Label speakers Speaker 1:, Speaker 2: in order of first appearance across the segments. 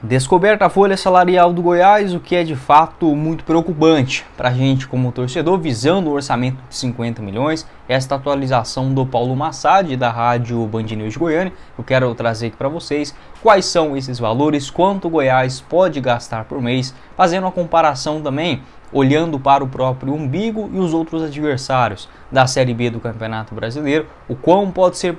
Speaker 1: Descoberta a folha salarial do Goiás, o que é de fato muito preocupante para a gente como torcedor, visando o orçamento de 50 milhões. Esta atualização do Paulo Massad, da rádio Band News de Goiânia, eu quero trazer aqui para vocês quais são esses valores, quanto o Goiás pode gastar por mês, fazendo uma comparação também, olhando para o próprio umbigo e os outros adversários da Série B do Campeonato Brasileiro, o quão pode ser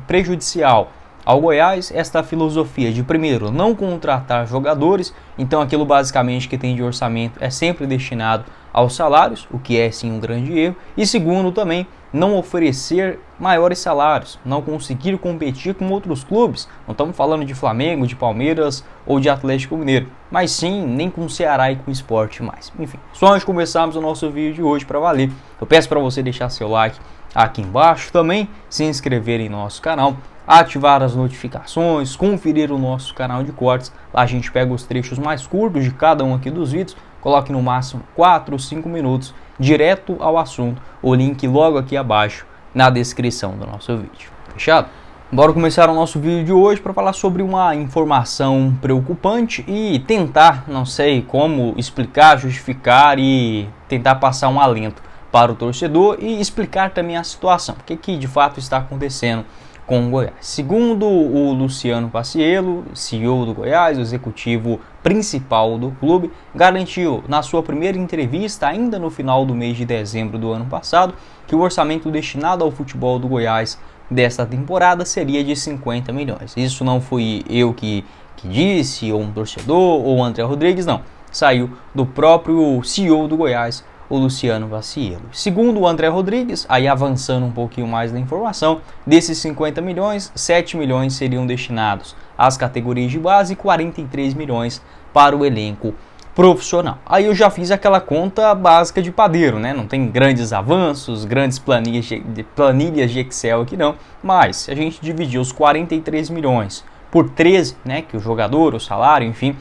Speaker 1: prejudicial ao Goiás esta filosofia de, primeiro, não contratar jogadores, então aquilo basicamente que tem de orçamento é sempre destinado aos salários, o que é sim um grande erro, e segundo também, não oferecer maiores salários, não conseguir competir com outros clubes, não estamos falando de Flamengo, de Palmeiras ou de Atlético Mineiro, mas sim, nem com o Ceará e com o Sport mais. Enfim, só antes de começarmos o nosso vídeo de hoje para valer, eu peço para você deixar seu like aqui embaixo, também se inscrever em nosso canal, ativar as notificações, conferir o nosso canal de cortes. Lá a gente pega os trechos mais curtos de cada um aqui dos vídeos, coloque no máximo 4 ou 5 minutos, direto ao assunto. O link logo aqui abaixo na descrição do nosso vídeo. Fechado? Bora começar o nosso vídeo de hoje para falar sobre uma informação preocupante e tentar, não sei como explicar, justificar e tentar passar um alento para o torcedor e explicar também a situação, o que de fato está acontecendo com o Goiás. Segundo o Luciano Paciello, CEO do Goiás, o executivo principal do clube, garantiu na sua primeira entrevista, ainda no final do mês de dezembro do ano passado, que o orçamento destinado ao futebol do Goiás desta temporada seria de 50 milhões. Isso não fui eu que disse, ou um torcedor, ou o André Rodrigues, não. Saiu do próprio CEO do Goiás, o Luciano Paciello. Segundo o André Rodrigues, aí avançando um pouquinho mais na informação, desses 50 milhões, 7 milhões seriam destinados às categorias de base e 43 milhões para o elenco profissional. Aí eu já fiz aquela conta básica de padeiro, né? Não tem grandes avanços, grandes planilhas de Excel aqui não, mas se a gente dividir os 43 milhões por 13, né, que o jogador, o salário, enfim,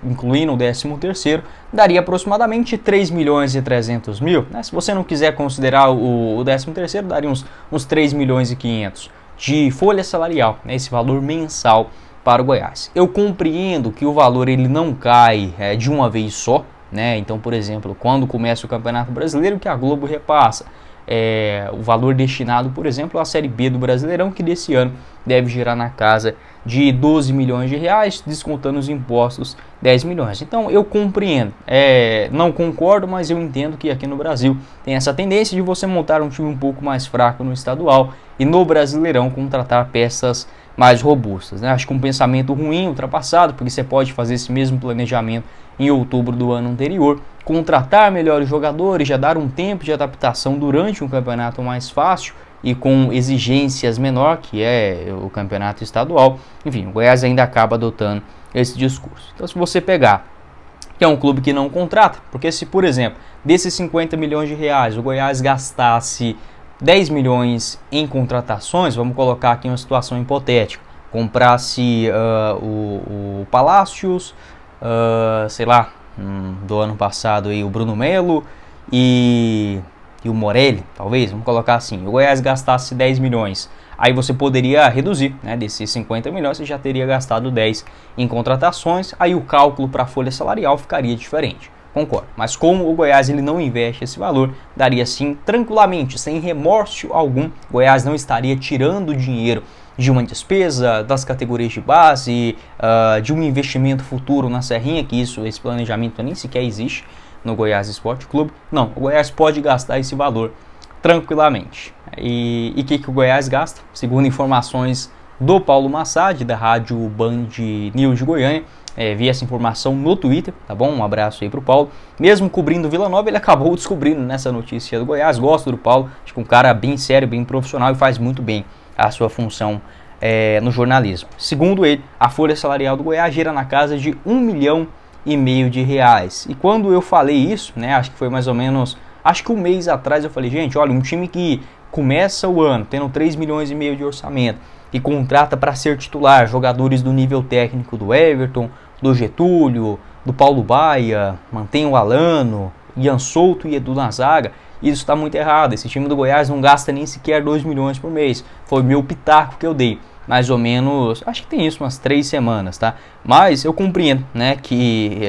Speaker 1: incluindo o 13º, daria aproximadamente 3 milhões e 300 mil, né? Se você não quiser considerar o 13º, daria uns 3 milhões e 500 de folha salarial, né? Esse valor mensal para o Goiás. Eu compreendo que o valor ele não cai de uma vez só, né? Então, por exemplo, quando começa o Campeonato Brasileiro, que a Globo repassa o valor destinado, por exemplo, à Série B do Brasileirão, que desse ano deve girar na casa de 12 milhões de reais, descontando os impostos 10 milhões. Então eu compreendo, não concordo, mas eu entendo que aqui no Brasil tem essa tendência de você montar um time um pouco mais fraco no estadual e no Brasileirão contratar peças mais robustas, né? Acho que um pensamento ruim, ultrapassado, porque você pode fazer esse mesmo planejamento em outubro do ano anterior, contratar melhores jogadores, já dar um tempo de adaptação durante um campeonato mais fácil e com exigências menor, que é o campeonato estadual. Enfim, o Goiás ainda acaba adotando esse discurso. Então, se você pegar que é um clube que não contrata, porque se, por exemplo, desses 50 milhões de reais, o Goiás gastasse 10 milhões em contratações, vamos colocar aqui uma situação hipotética, comprasse o Palácios, sei lá, do ano passado aí, o Bruno Melo e o Morelli, talvez, vamos colocar assim, o Goiás gastasse 10 milhões, aí você poderia reduzir, né, desses 50 milhões, você já teria gastado 10 em contratações, aí o cálculo para a folha salarial ficaria diferente, concordo, mas como o Goiás ele não investe esse valor, daria sim, tranquilamente, sem remorso algum, o Goiás não estaria tirando dinheiro de uma despesa, das categorias de base, de um investimento futuro na Serrinha, que esse planejamento nem sequer existe no Goiás Esporte Clube. Não, o Goiás pode gastar esse valor tranquilamente. E o que o Goiás gasta? Segundo informações do Paulo Massad, da rádio Band News de Goiânia, vi essa informação no Twitter, tá bom? Um abraço aí pro Paulo. Mesmo cobrindo Vila Nova, ele acabou descobrindo nessa notícia do Goiás. Gosto do Paulo, acho que um cara bem sério, bem profissional e faz muito bem a sua função no jornalismo. Segundo ele, a folha salarial do Goiás gira na casa de 1,5 milhão de reais. E quando eu falei isso, né, acho que foi mais ou menos, acho que um mês atrás eu falei, gente, olha, um time que começa o ano tendo 3,5 milhões de orçamento e contrata para ser titular jogadores do nível técnico do Everton, do Getúlio, do Paulo Baia, mantém o Alano, Ian Souto e Edu na zaga, isso está muito errado. Esse time do Goiás não gasta nem sequer 2 milhões por mês. Foi meu pitaco que eu dei. mais ou menos, acho que tem isso, umas 3 semanas, tá? Mas eu compreendo, né, que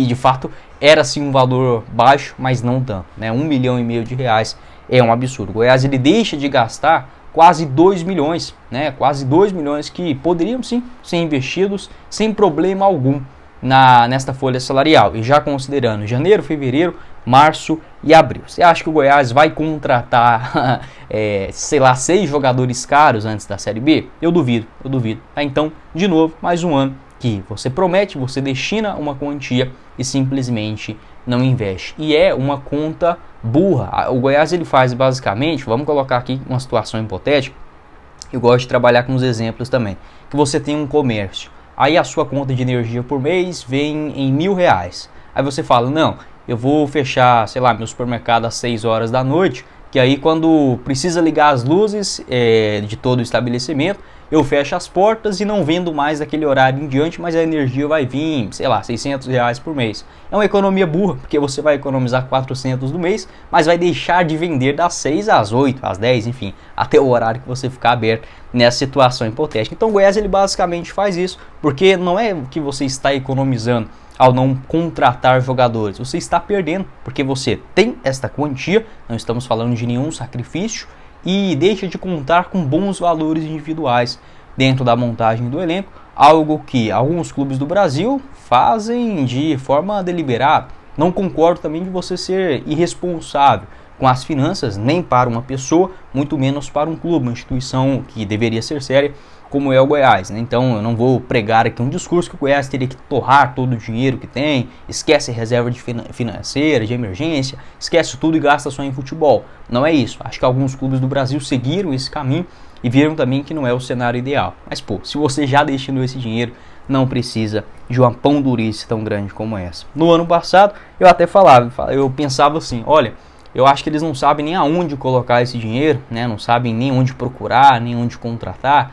Speaker 1: de fato era sim um valor baixo, mas não tanto, né? 1,5 milhão de reais é um absurdo. O Goiás, ele deixa de gastar quase 2 milhões, né? Quase 2 milhões que poderiam sim ser investidos sem problema algum nesta folha salarial. E já considerando janeiro, fevereiro, março e abril. Você acha que o Goiás vai contratar, sei lá, 6 jogadores caros antes da Série B? Eu duvido. Tá? Então, de novo, mais um ano que você promete, você destina uma quantia e simplesmente não investe. E é uma conta burra. O Goiás, ele faz basicamente, vamos colocar aqui uma situação hipotética, eu gosto de trabalhar com os exemplos também, que você tem um comércio, aí a sua conta de energia por mês vem em R$1.000, aí você fala, não, eu vou fechar, sei lá, meu supermercado às 6 horas da noite, que aí quando precisa ligar as luzes de todo o estabelecimento, eu fecho as portas e não vendo mais daquele horário em diante, mas a energia vai vir, sei lá, R$600 por mês. É uma economia burra, porque você vai economizar 400 do mês, mas vai deixar de vender das 6 às 8, às 10, enfim, até o horário que você ficar aberto nessa situação hipotética. Então o Goiás, ele basicamente faz isso, porque não é que você está economizando ao não contratar jogadores, você está perdendo, porque você tem esta quantia, não estamos falando de nenhum sacrifício, e deixa de contar com bons valores individuais dentro da montagem do elenco, algo que alguns clubes do Brasil fazem de forma deliberada. Não concordo também de você ser irresponsável com as finanças, nem para uma pessoa, muito menos para um clube, uma instituição que deveria ser séria, como é o Goiás, né? Então eu não vou pregar aqui um discurso que o Goiás teria que torrar todo o dinheiro que tem, esquece reserva financeira, de emergência, esquece tudo e gasta só em futebol. Não é isso. Acho que alguns clubes do Brasil seguiram esse caminho e viram também que não é o cenário ideal. Mas pô, se você já destinou esse dinheiro, não precisa de uma pão durice tão grande como essa. No ano passado eu até eu pensava assim, olha, eu acho que eles não sabem nem aonde colocar esse dinheiro, né? Não sabem nem onde procurar, nem onde contratar.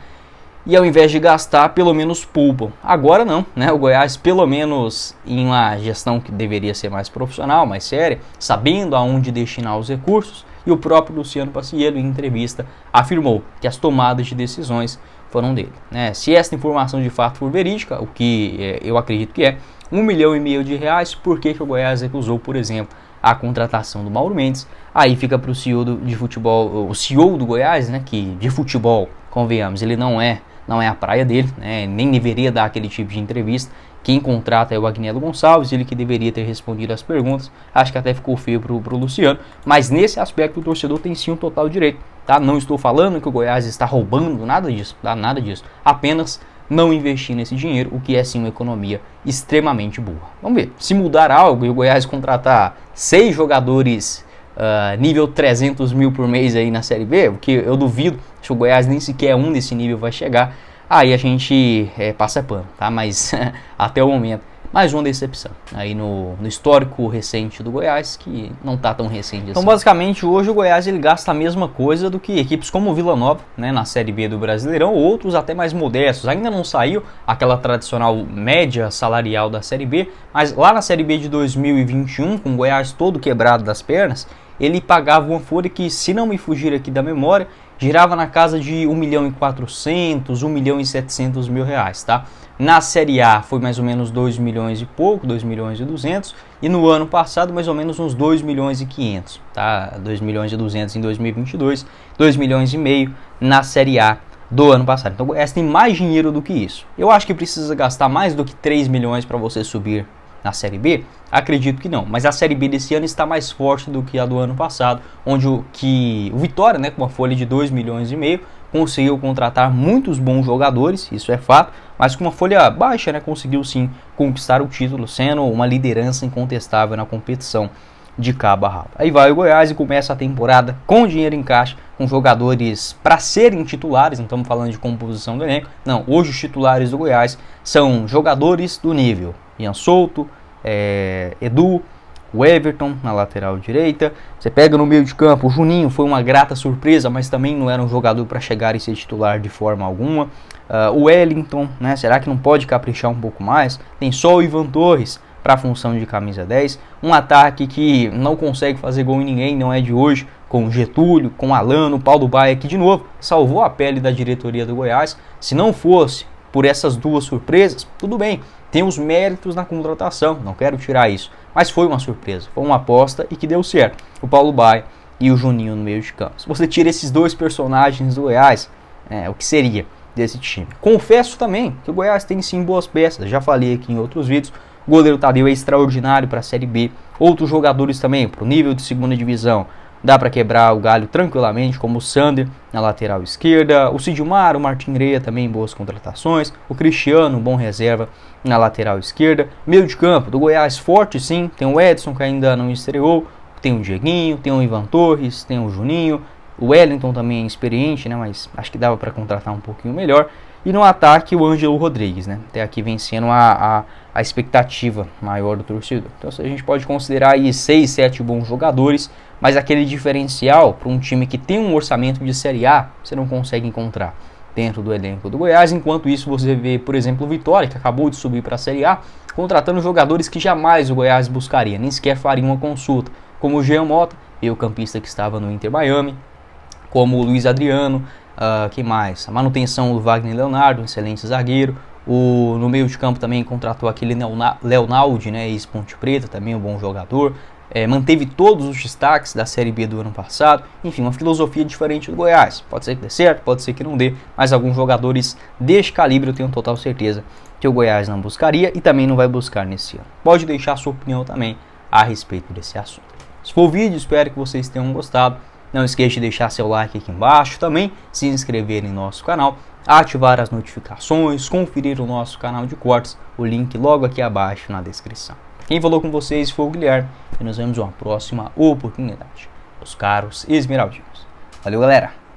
Speaker 1: E ao invés de gastar, pelo menos poupam. Agora não, né? O Goiás, pelo menos em uma gestão que deveria ser mais profissional, mais séria, sabendo aonde destinar os recursos, e o próprio Luciano Pacciello, em entrevista, afirmou que as tomadas de decisões foram dele, né? Se essa informação de fato for verídica, o que eu acredito que é, 1,5 milhão de reais, por que o Goiás recusou, por exemplo, a contratação do Mauro Mendes? Aí fica para o CEO de futebol, o CEO do Goiás, né? Que de futebol, convenhamos, ele não é a praia dele, né? Nem deveria dar aquele tipo de entrevista. Quem contrata é o Agnello Gonçalves, ele que deveria ter respondido as perguntas. Acho que até ficou feio pro Luciano, mas nesse aspecto o torcedor tem sim um total direito, tá? Não estou falando que o Goiás está roubando, nada disso, tá? Nada disso. Apenas não investir nesse dinheiro, o que é sim uma economia extremamente burra. Vamos ver, se mudar algo e o Goiás contratar 6 jogadores nível 300 mil por mês aí na Série B, o que eu duvido, se o Goiás nem sequer um desse nível vai chegar, aí a gente passa pano, tá? Mas até o momento, mais uma decepção aí no histórico recente do Goiás, que não tá tão recente assim. Então basicamente hoje o Goiás, ele gasta a mesma coisa do que equipes como o Vila Nova, né, na Série B do Brasileirão, ou outros até mais modestos. Ainda não saiu aquela tradicional média salarial da Série B, mas lá na Série B de 2021, com o Goiás todo quebrado das pernas, ele pagava uma folha que, se não me fugir aqui da memória, girava na casa de 1.400.000, 1.700.000 reais, tá? Na Série A foi mais ou menos 2 milhões e pouco, 2.200.000, e no ano passado mais ou menos uns 2.500.000, tá? 2.200.000 em 2022, 2,5 milhões na Série A do ano passado. Então o Goiás tem mais dinheiro do que isso. Eu acho que precisa gastar mais do que 3 milhões para você subir na Série B? Acredito que não, mas a Série B desse ano está mais forte do que a do ano passado, onde o Vitória, né, com uma folha de 2,5 milhões, conseguiu contratar muitos bons jogadores, isso é fato, mas com uma folha baixa, né, conseguiu sim conquistar o título, sendo uma liderança incontestável na competição de cabo a rabo. Aí vai o Goiás e começa a temporada com dinheiro em caixa, com jogadores para serem titulares, não estamos falando de composição do elenco, não, hoje os titulares do Goiás são jogadores do nível Ian Souto, Edu, o Everton na lateral direita. Você pega no meio de campo, o Juninho foi uma grata surpresa, mas também não era um jogador para chegar e ser titular de forma alguma. O Wellington, né, será que não pode caprichar um pouco mais? Tem só o Ivan Torres para a função de camisa 10. Um ataque que não consegue fazer gol em ninguém, não é de hoje, com o Getúlio, com o Alano, o Paulo Baia, que de novo salvou a pele da diretoria do Goiás. Se não fosse por essas duas surpresas, tudo bem, tem os méritos na contratação, não quero tirar isso, mas foi uma surpresa, foi uma aposta e que deu certo. O Paulo Baia e o Juninho no meio de campo. Se você tira esses dois personagens do Goiás, o que seria desse time? Confesso também que o Goiás tem sim boas peças, já falei aqui em outros vídeos. O goleiro Tadeu é extraordinário para a Série B. Outros jogadores também para o nível de segunda divisão. Dá para quebrar o galho tranquilamente, como o Sander na lateral esquerda. O Sidmar, o Martin Greia também boas contratações. O Cristiano, bom reserva na lateral esquerda. Meio de campo do Goiás forte sim. Tem o Edson que ainda não estreou. Tem o Dieguinho, tem o Ivan Torres, tem o Juninho. O Wellington também é experiente, né? Mas acho que dava para contratar um pouquinho melhor. E no ataque o Ângelo Rodrigues, né? Até aqui vencendo a expectativa maior do torcedor. Então a gente pode considerar aí 6, 7 bons jogadores, mas aquele diferencial para um time que tem um orçamento de Série A, você não consegue encontrar dentro do elenco do Goiás. Enquanto isso você vê, por exemplo, o Vitória, que acabou de subir para a Série A, contratando jogadores que jamais o Goiás buscaria, nem sequer faria uma consulta, como o Jean Mota, o campista que estava no Inter Miami, como o Luiz Adriano, quem mais? A manutenção do Wagner Leonardo, um excelente zagueiro. No meio de campo também contratou aquele Leonaldi, né, ex-Ponte Preta, também um bom jogador. Manteve todos os destaques da Série B do ano passado. Enfim, uma filosofia diferente do Goiás. Pode ser que dê certo, pode ser que não dê, mas alguns jogadores deste calibre eu tenho total certeza que o Goiás não buscaria e também não vai buscar nesse ano. Pode deixar a sua opinião também a respeito desse assunto. Se for o vídeo, espero que vocês tenham gostado. Não esqueça de deixar seu like aqui embaixo, também se inscrever em nosso canal, ativar as notificações, conferir o nosso canal de cortes, o link logo aqui abaixo na descrição. Quem falou com vocês foi o Guilherme e nos vemos em uma próxima oportunidade. Os caros esmeraldinos. Valeu, galera!